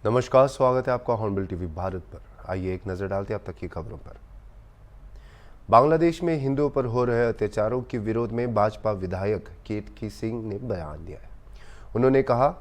नमस्कार, स्वागत है आपका हॉर्नबिल टीवी भारत पर। आइए एक नजर डालते हैं अब तक की खबरों पर। बांग्लादेश में हिंदुओं पर हो रहे अत्याचारों के विरोध में भाजपा विधायक केतकी सिंह ने बयान दिया है। उन्होंने कहा,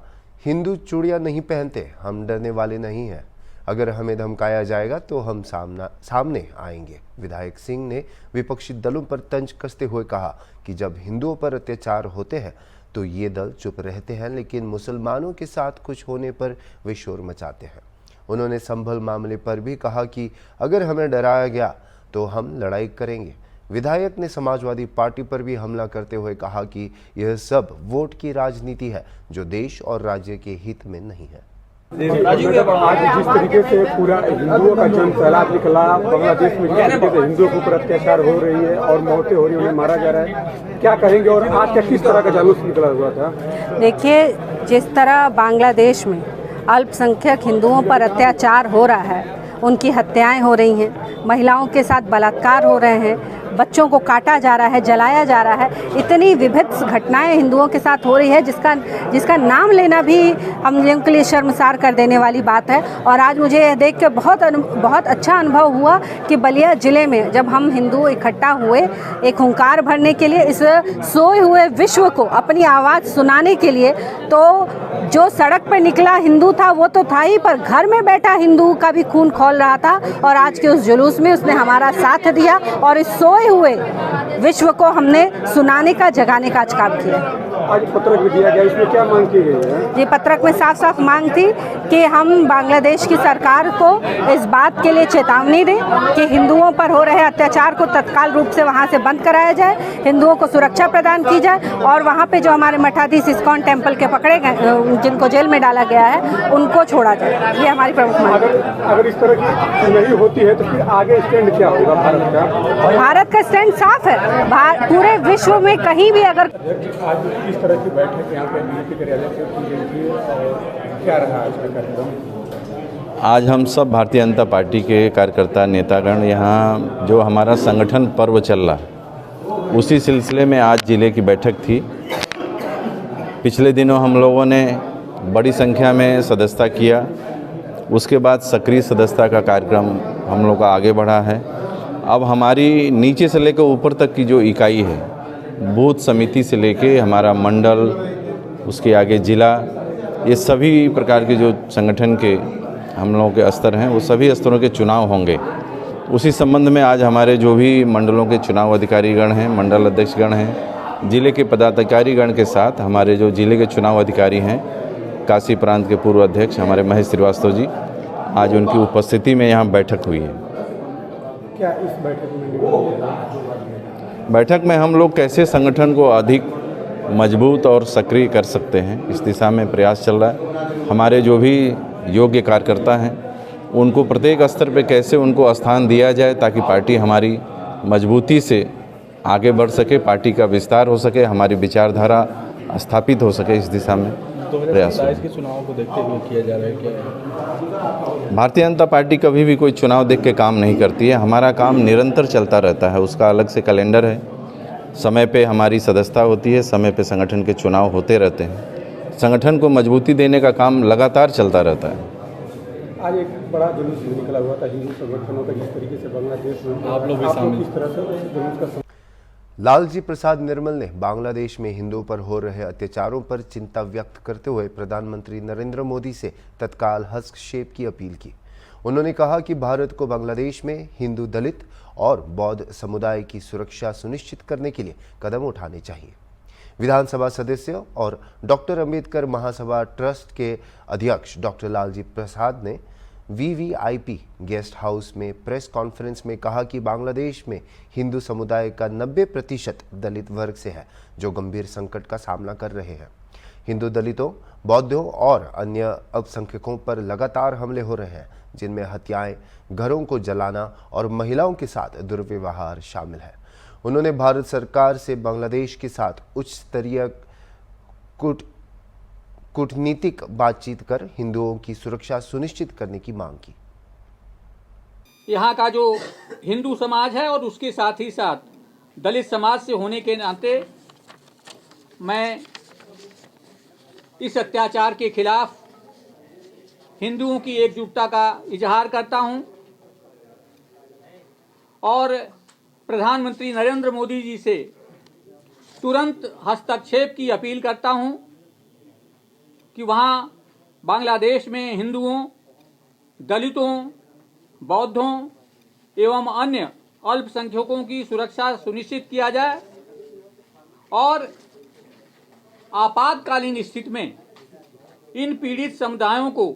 हिंदू चूड़ियां नहीं पहनते, हम डरने वाले नहीं हैं। अगर हमें धमकाया जाएगा तो हम सामने आएंगे। विधायक सिंह ने विपक्षी दलों पर तंज कसते हुए कहा कि जब हिंदुओं पर अत्याचार होते हैं तो ये दल चुप रहते हैं, लेकिन मुसलमानों के साथ कुछ होने पर वे शोर मचाते हैं। उन्होंने संभल मामले पर भी कहा कि अगर हमें डराया गया तो हम लड़ाई करेंगे। विधायक ने समाजवादी पार्टी पर भी हमला करते हुए कहा कि यह सब वोट की राजनीति है जो देश और राज्य के हित में नहीं है। आज जिस तरीके से पूरा हिंदुओं का जन सैलाब निकला, बांग्लादेश में जिस तरीके से हिंदुओं के ऊपर अत्याचार हो रही है और मौतें हो रही है, उन्हें मारा जा रहा है, क्या कहेंगे? और आज का किस तरह का जुलूस निकला हुआ था? देखिए, जिस तरह बांग्लादेश में अल्पसंख्यक हिंदुओं पर अत्याचार हो रहा है, उनकी हत्याएं हो रही हैं, महिलाओं के साथ बलात्कार हो रहे हैं, बच्चों को काटा जा रहा है, जलाया जा रहा है, इतनी विभत्स घटनाएं हिंदुओं के साथ हो रही है जिसका नाम लेना भी हम लोगों के लिए शर्मसार कर देने वाली बात है। और आज मुझे यह देख के बहुत अच्छा अनुभव हुआ कि बलिया ज़िले में जब हम हिंदू इकट्ठा हुए एक हुंकार भरने के लिए, इस सोए हुए विश्व को अपनी आवाज़ सुनाने के लिए, तो जो सड़क पर निकला हिंदू था वो तो था ही, पर घर में बैठा हिंदू का भी खून खौल रहा था। और आज के उस जुलूस में उसने हमारा साथ दिया और इस सोए हुए विश्व को हमने सुनाने का, जगाने का आज काम किया। आज पत्रक भी दिया गया, इसमें क्या मांग की गई है? ये पत्रक में साफ साफ मांग थी कि हम बांग्लादेश की सरकार को इस बात के लिए चेतावनी दें कि हिंदुओं पर हो रहे अत्याचार को तत्काल रूप से वहाँ से बंद कराया जाए, हिंदुओं को सुरक्षा प्रदान की जाए और वहाँ पे जो हमारे मठाधीश इस्कॉन टेम्पल के पकड़े गए, जिनको जेल में डाला गया है, उनको छोड़ा जाए। ये हमारी प्रमुख मांग है। अगर इस तरह की नहीं होती है तो फिर आगे स्टैंड क्या होगा भारत का? भारत का स्टैंड साफ है। पूरे विश्व में कहीं भी अगर आज इस तरह की बैठक यहाँ पे बीजेपी के कार्यालय से की गई थी, और क्या रहा इसका कार्यक्रम? आज हम सब भारतीय जनता पार्टी के कार्यकर्ता नेतागण यहाँ जो हमारा संगठन पर्व चल रहा है, उसी सिलसिले में आज जिले की बैठक थी। पिछले दिनों हम लोगों ने बड़ी संख्या में सदस्यता किया, उसके बाद सक्रिय सदस्यता का कार्यक्रम हम लोग का आगे बढ़ा है। अब हमारी नीचे से लेकर ऊपर तक की जो इकाई है, बूथ समिति से लेके हमारा मंडल, उसके आगे ज़िला, ये सभी प्रकार के जो संगठन के हम लोगों के स्तर हैं, वो सभी स्तरों के चुनाव होंगे। उसी संबंध में आज हमारे जो भी मंडलों के चुनाव अधिकारीगण हैं, मंडल अध्यक्षगण हैं, ज़िले के पदाधिकारीगण के साथ हमारे जो ज़िले के चुनाव अधिकारी हैं, काशी प्रांत के पूर्व अध्यक्ष हमारे महेश श्रीवास्तव जी, आज उनकी उपस्थिति में यहाँ बैठक हुई है। क्या इस बैठक में हम लोग कैसे संगठन को अधिक मजबूत और सक्रिय कर सकते हैं, इस दिशा में प्रयास चल रहा है। हमारे जो भी योग्य कार्यकर्ता हैं, उनको प्रत्येक स्तर पे कैसे उनको स्थान दिया जाए ताकि पार्टी हमारी मजबूती से आगे बढ़ सके, पार्टी का विस्तार हो सके, हमारी विचारधारा स्थापित हो सके, इस दिशा में प्रयास के चुनाव को देखते हुए किया जा रहा है क्या? भारतीय जनता पार्टी कभी भी कोई चुनाव देख के काम नहीं करती है। हमारा काम निरंतर चलता रहता है, उसका अलग से कैलेंडर है। समय पे हमारी सदस्यता होती है, समय पे संगठन के चुनाव होते रहते हैं। संगठन को मजबूती देने का काम लगातार चलता रहता है। आज एक बड़ा जुलूस निकला हुआ था हिंदू संगठनों का, जिस तरीके से बांग्लादेश में आप लोग भी शामिल किस तरह से जुलूस का लालजी प्रसाद निर्मल ने बांग्लादेश में हिंदुओं पर हो रहे अत्याचारों पर चिंता व्यक्त करते हुए प्रधानमंत्री नरेंद्र मोदी से तत्काल हस्तक्षेप की अपील की। उन्होंने कहा कि भारत को बांग्लादेश में हिंदू, दलित और बौद्ध समुदाय की सुरक्षा सुनिश्चित करने के लिए कदम उठाने चाहिए। विधानसभा सदस्य और डॉक्टर अंबेडकर महासभा ट्रस्ट के अध्यक्ष डॉक्टर लालजी प्रसाद ने VVIP गेस्ट हाउस में प्रेस कॉन्फ्रेंस में कहा कि बांग्लादेश में हिंदू समुदाय का 90% दलित वर्ग से है, जो गंभीर संकट का सामना कर रहे हैं। हिंदू, दलितों, बौद्धों और अन्य अल्पसंख्यकों पर लगातार हमले हो रहे हैं, जिनमें हत्याएं, घरों को जलाना और महिलाओं के साथ दुर्व्यवहार शामिल है। उन्होंने भारत सरकार से बांग्लादेश के साथ उच्च स्तरीय कूटनीतिक बातचीत कर हिंदुओं की सुरक्षा सुनिश्चित करने की मांग की। यहाँ का जो हिंदू समाज है और उसके साथ ही साथ दलित समाज से होने के नाते मैं इस अत्याचार के खिलाफ हिंदुओं की एकजुटता का इजहार करता हूं और प्रधानमंत्री नरेंद्र मोदी जी से तुरंत हस्तक्षेप की अपील करता हूं कि वहां बांग्लादेश में हिंदुओं, दलितों, बौद्धों एवं अन्य अल्पसंख्यकों की सुरक्षा सुनिश्चित किया जाए और आपातकालीन स्थिति में इन पीड़ित समुदायों को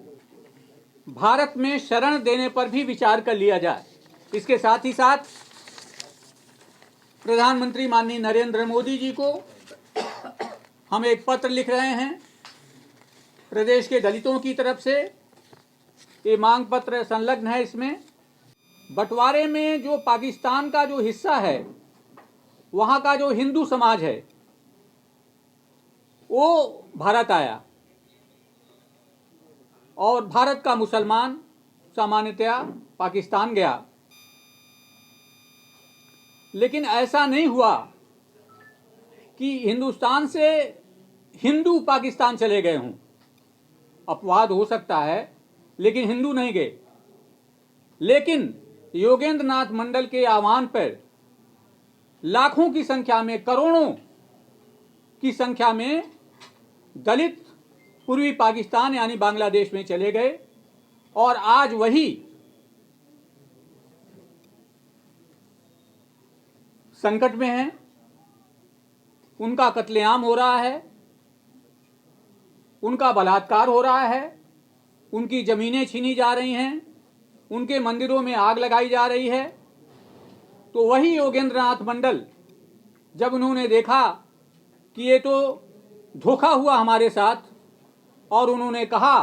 भारत में शरण देने पर भी विचार कर लिया जाए। इसके साथ ही साथ प्रधानमंत्री माननीय नरेंद्र मोदी जी को हम एक पत्र लिख रहे हैं प्रदेश के दलितों की तरफ से। ये मांग पत्र संलग्न है। इसमें बंटवारे में जो पाकिस्तान का जो हिस्सा है, वहाँ का जो हिंदू समाज है वो भारत आया और भारत का मुसलमान सामान्यतया पाकिस्तान गया। लेकिन ऐसा नहीं हुआ कि हिंदुस्तान से हिंदू पाकिस्तान चले गए हों। अपवाद हो सकता है, लेकिन हिंदू नहीं गए। लेकिन योगेंद्र नाथ मंडल के आह्वान पर लाखों की संख्या में, करोड़ों की संख्या में दलित पूर्वी पाकिस्तान यानी बांग्लादेश में चले गए और आज वही संकट में हैं। उनका कत्लेआम हो रहा है, उनका बलात्कार हो रहा है, उनकी जमीनें छीनी जा रही हैं, उनके मंदिरों में आग लगाई जा रही है। तो वही योगेंद्र नाथ मंडल जब उन्होंने देखा कि ये तो धोखा हुआ हमारे साथ, और उन्होंने कहा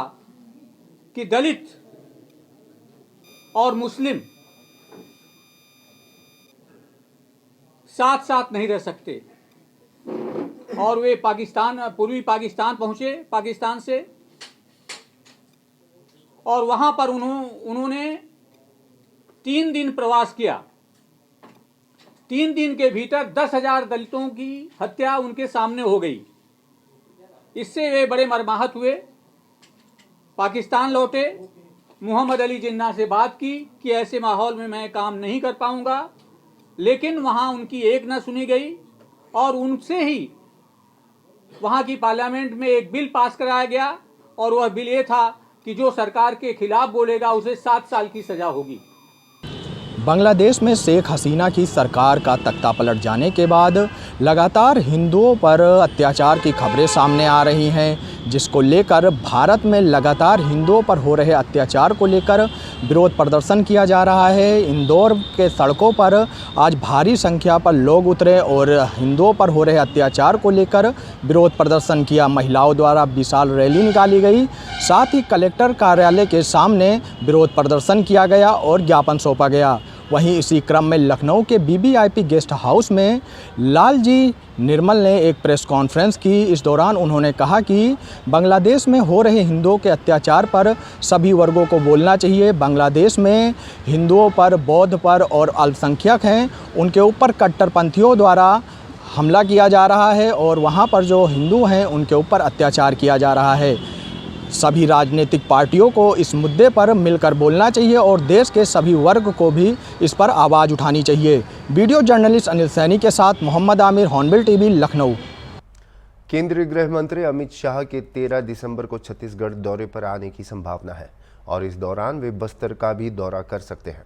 कि दलित और मुस्लिम साथ साथ नहीं रह सकते, और वे पाकिस्तान, पूर्वी पाकिस्तान पहुंचे पाकिस्तान से, और वहां पर उन्होंने 3 दिन प्रवास किया। 3 दिन के भीतर 10,000 दलितों की हत्या उनके सामने हो गई। इससे वे बड़े मर्माहत हुए, पाकिस्तान लौटे, मोहम्मद अली जिन्ना से बात की कि ऐसे माहौल में मैं काम नहीं कर पाऊंगा। लेकिन वहां उनकी एक न सुनी गई और उनसे ही वहां की पार्लियामेंट में एक बिल पास कराया गया, और वह बिल ये था कि जो सरकार के खिलाफ बोलेगा उसे 7 साल की सजा होगी। बांग्लादेश में शेख हसीना की सरकार का तख्ता पलट जाने के बाद लगातार हिंदुओं पर अत्याचार की खबरें सामने आ रही हैं, जिसको लेकर भारत में लगातार हिंदुओं पर हो रहे अत्याचार को लेकर विरोध प्रदर्शन किया जा रहा है। इंदौर के सड़कों पर आज भारी संख्या पर लोग उतरे और हिंदुओं पर हो रहे अत्याचार को लेकर विरोध प्रदर्शन किया। महिलाओं द्वारा विशाल रैली निकाली गई, साथ ही कलेक्टर कार्यालय के सामने विरोध प्रदर्शन किया गया और ज्ञापन सौंपा गया। वहीं इसी क्रम में लखनऊ के BBIP गेस्ट हाउस में लालजी निर्मल ने एक प्रेस कॉन्फ्रेंस की। इस दौरान उन्होंने कहा कि बांग्लादेश में हो रहे हिंदुओं के अत्याचार पर सभी वर्गों को बोलना चाहिए। बांग्लादेश में हिंदुओं पर, बौद्ध पर और अल्पसंख्यक हैं उनके ऊपर कट्टरपंथियों द्वारा हमला किया जा रहा है और वहाँ पर जो हिंदू हैं उनके ऊपर अत्याचार किया जा रहा है। सभी राजनीतिक पार्टियों को इस मुद्दे पर मिलकर बोलना चाहिए और देश के सभी वर्ग को भी इस पर आवाज़ उठानी चाहिए। वीडियो जर्नलिस्ट अनिल सैनी के साथ मोहम्मद आमिर, हॉर्नबिल टीवी, लखनऊ। केंद्रीय गृह मंत्री अमित शाह के 13 दिसंबर को छत्तीसगढ़ दौरे पर आने की संभावना है और इस दौरान वे बस्तर का भी दौरा कर सकते हैं।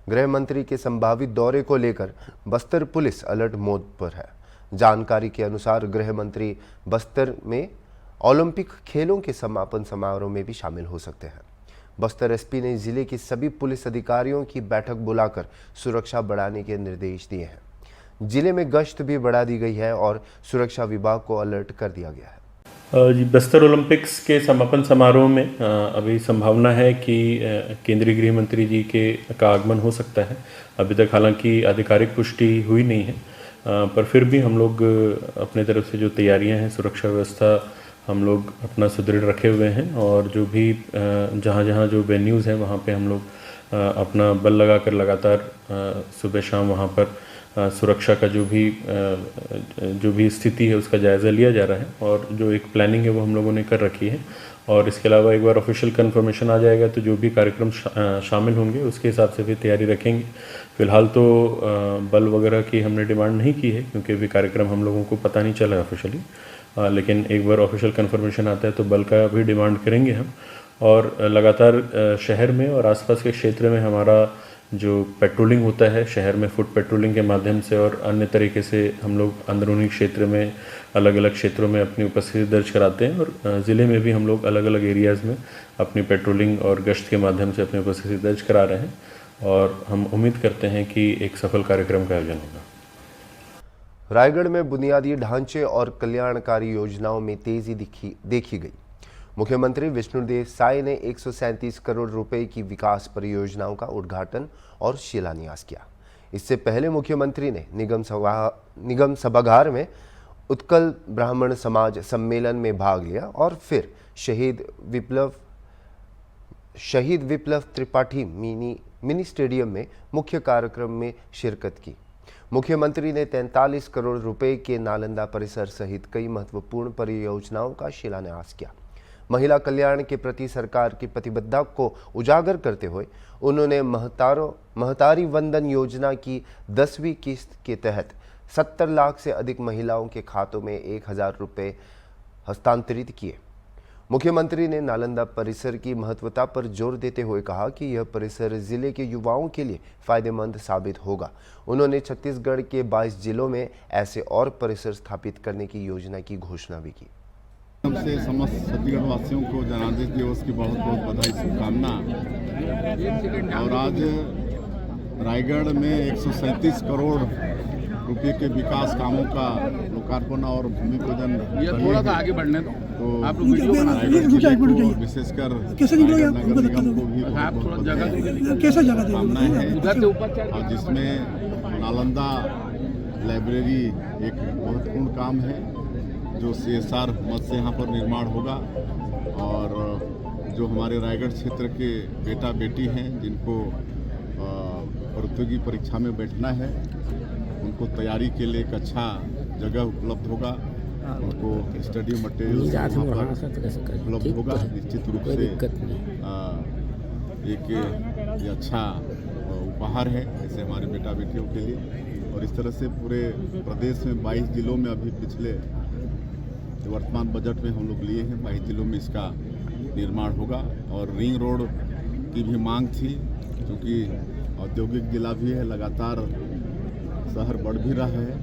गृह मंत्री के संभावित दौरे को लेकर बस्तर पुलिस अलर्ट मोड पर है। जानकारी के अनुसार गृह मंत्री बस्तर में ओलंपिक खेलों के समापन समारोह में भी शामिल हो सकते हैं। बस्तर एसपी ने जिले के सभी पुलिस अधिकारियों की बैठक बुलाकर सुरक्षा बढ़ाने के निर्देश दिए हैं। जिले में गश्त भी बढ़ा दी गई है और सुरक्षा विभाग को अलर्ट कर दिया गया है। जी, बस्तर ओलंपिक्स के समापन समारोह में अभी संभावना है कि केंद्रीय गृह मंत्री जी का आगमन हो सकता है। अभी तक हालांकि आधिकारिक पुष्टि हुई नहीं है, पर फिर भी हम लोग अपने तरफ से जो तैयारियां हैं, सुरक्षा व्यवस्था हम लोग अपना सुदृढ़ रखे हुए हैं और जो भी जहाँ जहाँ जो वेन्यूज़ हैं वहाँ पे हम लोग अपना बल लगाकर लगातार सुबह शाम वहाँ पर सुरक्षा का जो भी स्थिति है उसका जायज़ा लिया जा रहा है और जो एक प्लानिंग है वो हम लोगों ने कर रखी है और इसके अलावा एक बार ऑफिशियल कंफर्मेशन आ जाएगा तो जो भी कार्यक्रम शामिल होंगे उसके हिसाब से फिर तैयारी रखेंगे। फिलहाल तो बल वगैरह की हमने डिमांड नहीं की है क्योंकि अभी कार्यक्रम हम लोगों को पता नहीं चला है ऑफिशियली, लेकिन एक बार ऑफिशियल कंफर्मेशन आता है तो बल का भी डिमांड करेंगे हम। और लगातार शहर में और आसपास के क्षेत्र में हमारा जो पेट्रोलिंग होता है शहर में, फुट पेट्रोलिंग के माध्यम से और अन्य तरीके से हम लोग अंदरूनी क्षेत्र में अलग अलग क्षेत्रों में अपनी उपस्थिति दर्ज कराते हैं और ज़िले में भी हम लोग अलग अलग एरियाज़ में अपनी पेट्रोलिंग और गश्त के माध्यम से अपनी उपस्थिति दर्ज करा रहे हैं और हम उम्मीद करते हैं कि एक सफल कार्यक्रम का आयोजन होगा। रायगढ़ में बुनियादी ढांचे और कल्याणकारी योजनाओं में तेजी देखी गई। मुख्यमंत्री विष्णुदेव साय ने 137 करोड़ रुपए की विकास परियोजनाओं का उद्घाटन और शिलान्यास किया। इससे पहले मुख्यमंत्री ने निगम सभागार में उत्कल ब्राह्मण समाज सम्मेलन में भाग लिया और फिर शहीद विप्लव त्रिपाठी मिनी स्टेडियम में मुख्य कार्यक्रम में शिरकत की। मुख्यमंत्री ने 43 करोड़ रुपए के नालंदा परिसर सहित कई महत्वपूर्ण परियोजनाओं का शिलान्यास किया। महिला कल्याण के प्रति सरकार की प्रतिबद्धता को उजागर करते हुए उन्होंने महतारी वंदन योजना की 10वीं किस्त के तहत 70 लाख से अधिक महिलाओं के खातों में 1000 रुपये हस्तांतरित किए। मुख्यमंत्री ने नालंदा परिसर की महत्वता पर जोर देते हुए कहा कि यह परिसर जिले के युवाओं के लिए फायदेमंद साबित होगा। उन्होंने छत्तीसगढ़ के 22 जिलों में ऐसे और परिसर स्थापित करने की योजना की घोषणा भी की। से समस्त छत्तीसगढ़ वासियों को जनादेश दिवस की बहुत बहुत बधाई, शुभकामना। और आज रायगढ़ में 137 करोड़ रुपए के विकास कामों का लोकार्पण और भूमि पूजन आगे बढ़ने तो रायगढ़ जिले को विशेषकर नगर निगम को भी शुभकामनाएं हैं और जिसमें नालंदा लाइब्रेरी एक महत्वपूर्ण काम है जो CSR मद से यहाँ पर निर्माण होगा और जो हमारे रायगढ़ क्षेत्र के बेटा बेटी हैं जिनको प्रतियोगी परीक्षा में बैठना है उनको तैयारी के लिए एक अच्छा जगह उपलब्ध होगा, उनको स्टडी मटेरियल उपलब्ध होगा। निश्चित रूप से एक ये अच्छा उपहार है ऐसे हमारे बेटा बेटियों के लिए। और इस तरह से पूरे प्रदेश में 22 जिलों में अभी पिछले वर्तमान बजट में हम लोग लिए हैं 22 जिलों में इसका निर्माण होगा। और रिंग रोड की भी मांग थी क्योंकि औद्योगिक जिला भी है, लगातार शहर बढ़ भी रहा है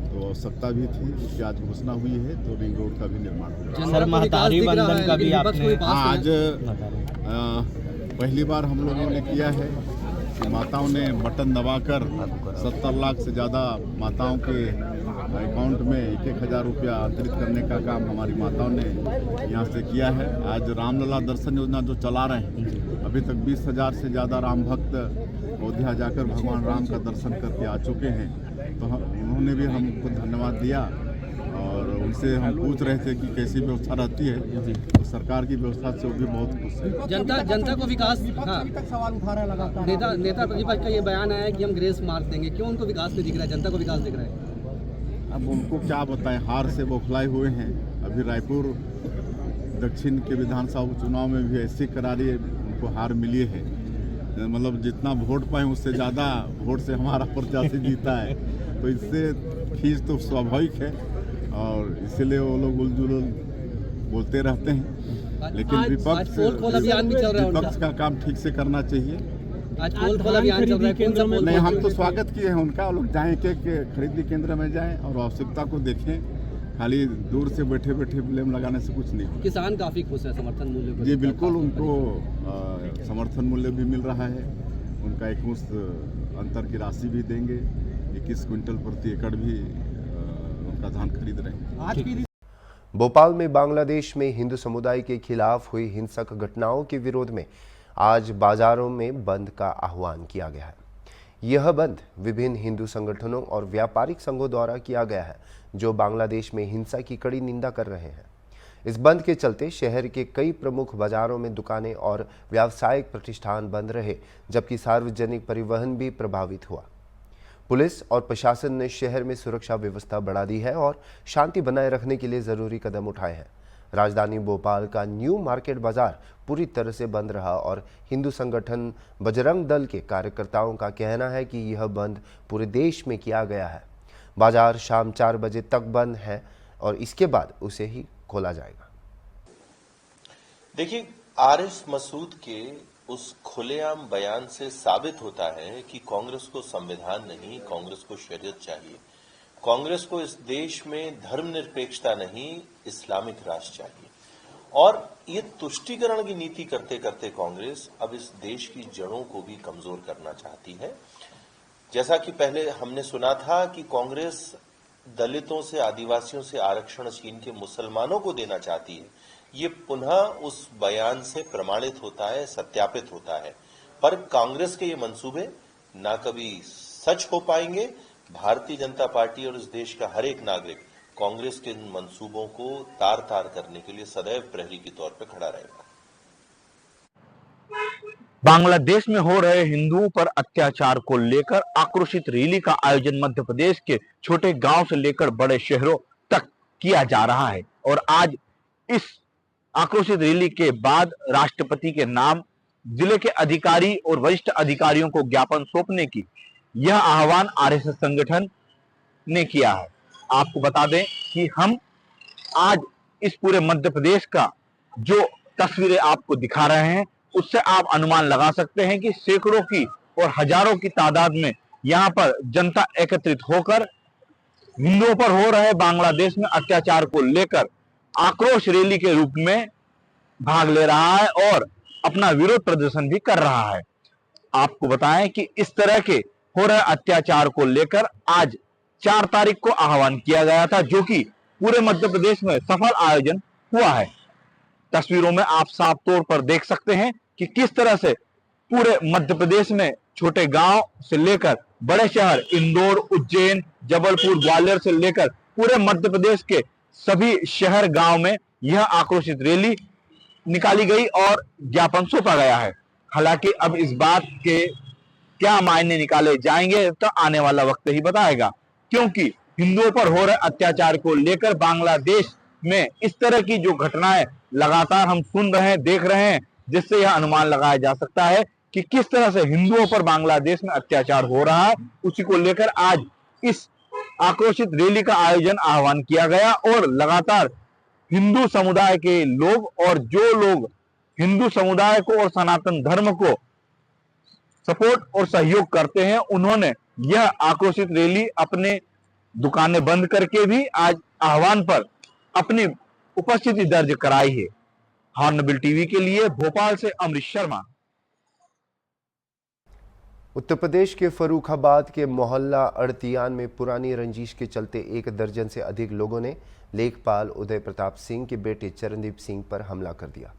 तो आवश्यकता भी थी, उसकी आज घोषणा हुई है तो रिंग रोड का भी निर्माण होगा। सर महतारी वंदन का भी आपने आज पहली बार हम लोगों ने किया है कि माताओं ने बटन दबाकर 70 लाख से ज़्यादा माताओं के अकाउंट में 1,000 रुपया अंतरित करने का काम हमारी माताओं ने यहाँ से किया है। आज रामलला दर्शन योजना जो चला रहे हैं, अभी तक 20,000 से ज़्यादा राम भक्त अयोध्या जाकर भगवान राम का दर्शन करके आ चुके हैं। तो उन्होंने भी हमको धन्यवाद दिया और उनसे हम पूछ रहे थे कि कैसी व्यवस्था रहती है तो सरकार की व्यवस्था से वो भी बहुत खुश है। जनता को विकास सवाल उठा रहा है लगातार। नेता प्रतिपक्ष का ये बयान आया कि हम ग्रेस मार्क देंगे, क्यों उनको विकास नहीं दिख रहा है, जनता को विकास दिख रहा है? अब उनको क्या बताएं, हार से बौखलाए हुए हैं। अभी रायपुर दक्षिण के विधानसभा उपचुनाव में भी ऐसी करारी उनको हार मिली है, मतलब जितना वोट पाए उससे ज़्यादा वोट से हमारा प्रत्याशी जीता है तो इससे खींच तो स्वाभाविक है और इसीलिए वो लोग उलझुल बोलते रहते हैं। लेकिन विपक्ष का काम ठीक से करना चाहिए। आज पोल खोल अभियान चल रहा है, कौन सा पोल? नहीं, हम तो स्वागत किए हैं उनका। लोग जाएं के खरीदी केंद्र में जाएं और आवश्यकता को देखें, खाली दूर से बैठे बैठे ब्लेम लगाने से कुछ नहीं। किसान काफी खुश है समर्थन मूल्य पर। जी बिल्कुल, उनको समर्थन मूल्य भी मिल रहा है, उनका एक मुश्त अंतर की राशि भी देंगे, 21 क्विंटल प्रति एकड़ भी उनका धान खरीद रहे हैं। भोपाल में बांग्लादेश में हिंदू समुदाय के खिलाफ हुई हिंसक घटनाओं के विरोध में आज बाजारों में बंद का आह्वान किया गया है। यह बंद विभिन्न हिंदू संगठनों और व्यापारिक संघों द्वारा किया गया है जो बांग्लादेश में हिंसा की कड़ी निंदा कर रहे हैं। इस बंद के चलते शहर के कई प्रमुख बाजारों में दुकानें और व्यावसायिक प्रतिष्ठान बंद रहे, जबकि सार्वजनिक परिवहन भी प्रभावित हुआ। पुलिस और प्रशासन ने शहर में सुरक्षा व्यवस्था बढ़ा दी है और शांति बनाए रखने के लिए जरूरी कदम उठाए हैं। राजधानी भोपाल का न्यू मार्केट बाजार पूरी तरह से बंद रहा और हिंदू संगठन बजरंग दल के कार्यकर्ताओं का कहना है कि यह बंद पूरे देश में किया गया है। बाजार शाम 4 बजे तक बंद है और इसके बाद उसे ही खोला जाएगा। देखिए, आरिफ मसूद के उस खुलेआम बयान से साबित होता है कि कांग्रेस को संविधान नहीं, कांग्रेस को शरीयत चाहिए। कांग्रेस को इस देश में धर्मनिरपेक्षता नहीं, इस्लामिक राष्ट्र चाहिए। और ये तुष्टीकरण की नीति करते करते कांग्रेस अब इस देश की जड़ों को भी कमजोर करना चाहती है। जैसा कि पहले हमने सुना था कि कांग्रेस दलितों से, आदिवासियों से आरक्षण छीन के मुसलमानों को देना चाहती है, ये पुनः उस बयान से प्रमाणित होता है, सत्यापित होता है। पर कांग्रेस के ये मंसूबे ना कभी सच हो पाएंगे। भारतीय जनता पार्टी और इस देश का हर एक नागरिक कांग्रेस के इन मंसूबों को तार तार करने के लिए सदैव प्रहरी के तौर पर खड़ा रहेगा। बांग्लादेश में हो रहे हिंदुओं पर अत्याचार को लेकर आक्रोशित रैली का आयोजन मध्य प्रदेश के छोटे गांव से लेकर बड़े शहरों तक किया जा रहा है और आज इस आक्रोशित रैली के बाद राष्ट्रपति के नाम जिले के अधिकारी और वरिष्ठ अधिकारियों को ज्ञापन सौंपने की यह आह्वान आरएसएस संगठन ने किया है। आपको बता दें कि हम आज इस पूरे मध्य प्रदेश का जो तस्वीरें आपको दिखा रहे हैं उससे आप अनुमान लगा सकते हैं कि सैकड़ों की और हजारों की तादाद में यहाँ पर जनता एकत्रित होकर हिंदुओं पर हो रहे बांग्लादेश में अत्याचार को लेकर आक्रोश रैली के रूप में भाग ले रहा है और अपना विरोध प्रदर्शन भी कर रहा है। आपको बताएं कि इस तरह के हो रहे अत्याचार को लेकर आज 4 तारीख को आह्वान किया गया था, जो कि पूरे मध्य प्रदेश में सफल आयोजन हुआ है। तस्वीरों में आप साफ तौर पर देख सकते हैं कि किस तरह से पूरे मध्य प्रदेश में छोटे गांव से लेकर बड़े शहर इंदौर, उज्जैन, जबलपुर, ग्वालियर से लेकर पूरे मध्य प्रदेश के सभी शहर गांव में यह आक्रोशित रैली निकाली गई और ज्ञापन सौंपा गया है। हालांकि अब इस बात के क्या मायने निकाले जाएंगे तो आने वाला वक्त ही बताएगा, क्योंकि हिंदुओं पर हो रहे अत्याचार को लेकर बांग्लादेश में इस तरह की जो घटनाएं लगातार हम सुन रहे हैं, देख रहे हैं, जिससे यह अनुमान लगाया जा सकता है कि किस तरह से हिंदुओं पर बांग्लादेश में अत्याचार हो रहा है। उसी को लेकर आज इस आक्रोशित रैली का आयोजन आह्वान किया गया और लगातार हिंदू समुदाय के लोग और जो लोग हिंदू समुदाय को और सनातन धर्म को सपोर्ट और सहयोग करते हैं, उन्होंने यह आक्रोशित रैली अपने दुकानें बंद करके भी आज आह्वान पर अपनी उपस्थिति दर्ज कराई है। हॉर्नबिल टीवी के लिए भोपाल से अमरीश शर्मा। उत्तर प्रदेश के फर्रुखाबाद के मोहल्ला अड़तियान में पुरानी रंजिश के चलते 1 दर्जन से अधिक लोगों ने लेखपाल उदय प्रताप सिंह के बेटे चरणदीप सिंह पर हमला कर दिया।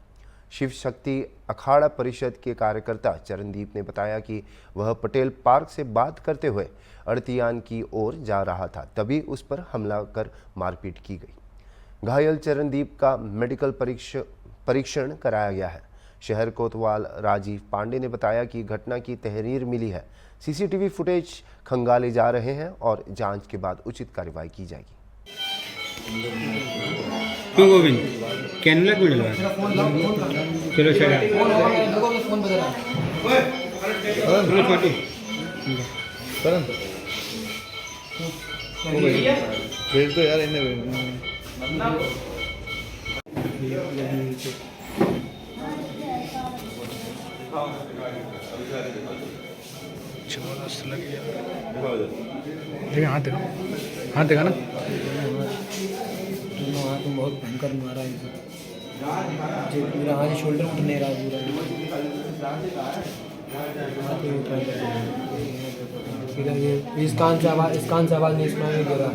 शिव शक्ति अखाड़ा परिषद के कार्यकर्ता चरणदीप ने बताया कि वह पटेल पार्क से बात करते हुए अड़तियान की ओर जा रहा था, तभी उस पर हमला कर मारपीट की गई। घायल चरणदीप का मेडिकल परीक्षण कराया गया है। शहर कोतवाल राजीव पांडे ने बताया कि घटना की तहरीर मिली है, सीसीटीवी फुटेज खंगाले जा रहे हैं और जांच के बाद उचित कार्रवाई की जाएगी। क्यों गोविंद कैनुला क्यों डलवा चलो चलो भेज दो यार इन्हें हाथ देखा ना हाथ में बहुत भयंकर मारा है। मेरा हाथ शोल्डर उठ नहीं रहा पूरा। ये इस कान से आवाज़ नहीं सुनाई दे रहा।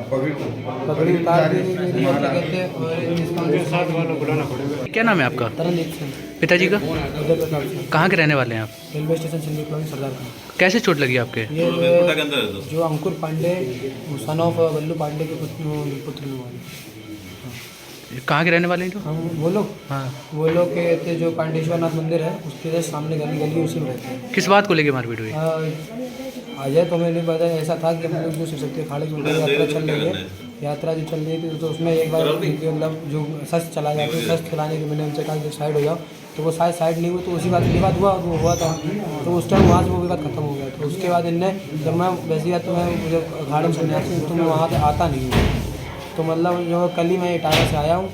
पगड़ी उतार कहते हैं और इस कान से साथ वालों बुलाना पड़ेगा। क्या नाम है आपका? तरनदीप सिंह। पिताजी का? उदय प्रताप सिंह। कहाँ के रहने वाले हैं आप? Railway station Sindhi colony Sardar Khan. कैसे चोट लगी आपके? ये जो अंकुर पांडे सन ऑफ वल्लू पांडे के पुत्र कहाँ के रहने वाले हैं जो? हम वो लोग? हाँ, वो लोग के थे जो पांडेश्वरनाथ मंदिर है उसके जस्ट सामने गली उसी में रहते हैं। किस बात को लेके मारपीट हुई? अजय तो हमें नहीं पता, ऐसा था कि हम लोग जो शिव शक्ति अखाड़े की यात्रा चल रही है यात्रा जो चल रही थी तो उसमें एक बार मतलब जो शस्त्र चला जाता है, शस्त्र चलाने के मैंने उनसे कहा कि साइड हो जाओ, तो वो शायद साइड नहीं हुई, तो उसी बात विवाद हुआ था, तो उस टाइम वहाँ से वो विवाद खत्म हो गया। तो उसके बाद इनने जब मैं वैसी बात तो मैं मुझे अखाड़े में सन्यासी तो मैं वहाँ पर आता नहीं हूँ, तो मतलब जो कल ही मैं इटावा से आया हूँ,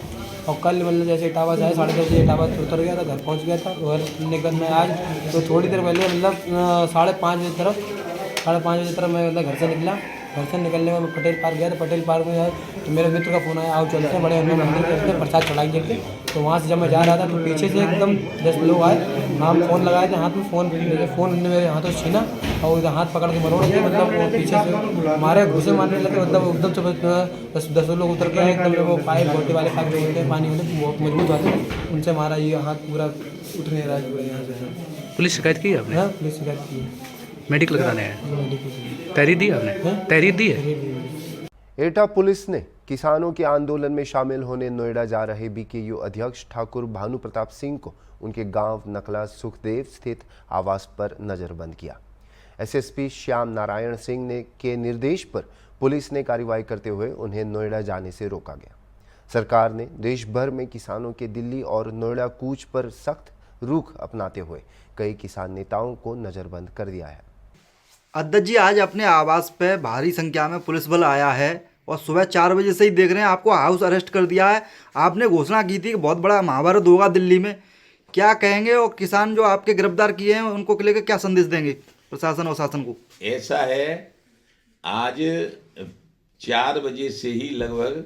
और कल मतलब जैसे इटावा से आया 10:30 बजे इटावा से उतर गया था, घर पहुँच गया था। घर निकल मैं आज तो थोड़ी देर पहले मतलब 5:30 बजे तरफ मैं मतलब घर से निकला। घर से निकलने में मैं पटेल पार्क गया, तो पटेल पार्क में तो मेरे मित्र का फ़ोन आया, आओ चलते हैं बड़े हनुमान मंदिर चलते हैं, प्रसाद चढ़ाएंगे के। तो वहाँ से जब मैं जा रहा था तो पीछे से एकदम 10 लोग आए, हम फ़ोन लगाए थे हाथ में, फ़ोन ने मेरे हाथों से छीना और उधर हाथ पकड़ के मरोड़ के मतलब वो पीछे से मारे, घुसे मारने लगे, मतलब एकदम से 10 लोग उतर के एकदम वो पाइप बोटे वाले पाइप होते हैं पानी वाले बहुत मजबूत वाले, उनसे मारा, ये हाथ पूरा उठ नहीं रहा है पूरा यहाँ से। पुलिस शिकायत की आपने? हाँ, पुलिस शिकायत की, मेडिकल कराने आए, तहरीर दी आपने? तहरीर दी है? एटा पुलिस ने किसानों के आंदोलन में शामिल होने नोएडा जा रहे बीकेयू अध्यक्ष ठाकुर भानु प्रताप सिंह को उनके गांव नकला सुखदेव स्थित आवास पर नजरबंद किया। एसएसपी श्याम नारायण सिंह ने के निर्देश पर पुलिस ने कार्रवाई करते हुए उन्हें नोएडा जाने से रोका गया। सरकार ने देश भर में किसानों के दिल्ली और नोएडा कूच पर सख्त रुख अपनाते हुए कई किसान नेताओं को नजरबंद कर दिया है। अध्यक्ष जी, आज अपने आवास पे भारी संख्या में पुलिस बल आया है और सुबह 4 बजे से ही देख रहे हैं आपको हाउस अरेस्ट कर दिया है। आपने घोषणा की थी कि बहुत बड़ा महाभारत होगा दिल्ली में, क्या कहेंगे? और किसान जो आपके गिरफ्तार किए हैं उनको लेकर क्या संदेश देंगे प्रशासन और शासन को? ऐसा है, आज 4 बजे से ही लगभग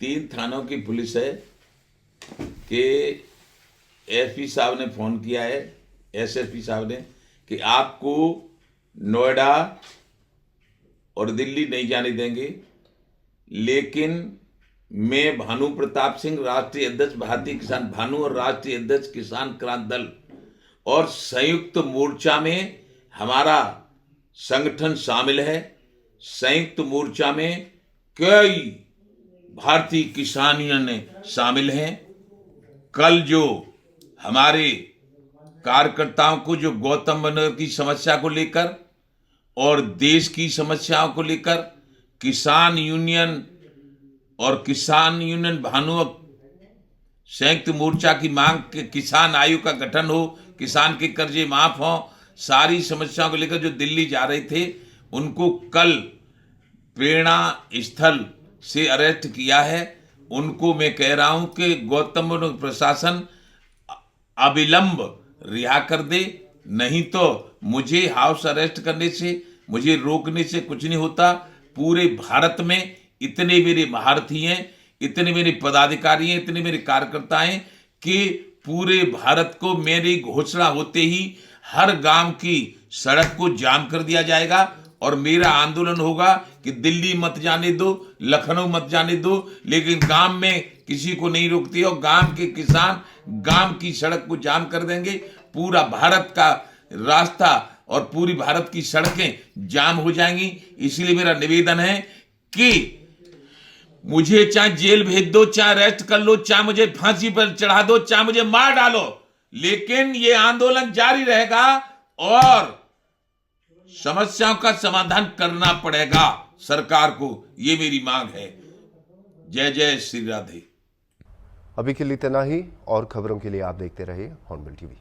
3 थानों की पुलिस है कि एसपी साहब ने फोन किया है, एसएसपी साहब ने, कि आपको नोएडा और दिल्ली नहीं जाने देंगे। लेकिन मैं भानु प्रताप सिंह, राष्ट्रीय अध्यक्ष भारतीय किसान भानु और राष्ट्रीय अध्यक्ष किसान क्रांति दल और संयुक्त मोर्चा में हमारा संगठन शामिल है। संयुक्त मोर्चा में कई भारतीय किसान यूनियन शामिल हैं। कल जो हमारे कार्यकर्ताओं को जो गौतम बुद्ध नगर की समस्या को लेकर और देश की समस्याओं को लेकर किसान यूनियन भानु संयुक्त मोर्चा की मांग के किसान आयोग का गठन हो, किसान के कर्जे माफ हो, सारी समस्याओं को लेकर जो दिल्ली जा रहे थे उनको कल प्रेरणा स्थल से अरेस्ट किया है। उनको मैं कह रहा हूं कि गौतम बुद्ध प्रशासन अविलंब रिहा कर दे, नहीं तो मुझे हाउस अरेस्ट करने से, मुझे रोकने से कुछ नहीं होता। पूरे भारत में इतने मेरे महारथी हैं, इतने मेरे पदाधिकारी हैं, इतने मेरे कार्यकर्ता हैं कि पूरे भारत को मेरी घोषणा होते ही हर गांव की सड़क को जाम कर दिया जाएगा और मेरा आंदोलन होगा कि दिल्ली मत जाने दो, लखनऊ मत जाने दो, लेकिन गांव में किसी को नहीं रोकती और गांव के किसान गांव की सड़क को जाम कर देंगे। पूरा भारत का रास्ता और पूरी भारत की सड़कें जाम हो जाएंगी। इसलिए मेरा निवेदन है कि मुझे चाहे जेल भेज दो, चाहे अरेस्ट कर लो, चाहे मुझे फांसी पर चढ़ा दो, चाहे मुझे मार डालो, लेकिन ये आंदोलन जारी रहेगा और समस्याओं का समाधान करना पड़ेगा सरकार को। ये मेरी मांग है। जय जय श्री राधे। अभी के लिए इतना ही, और खबरों के लिए आप देखते रहिए हॉर्नबिल टीवी।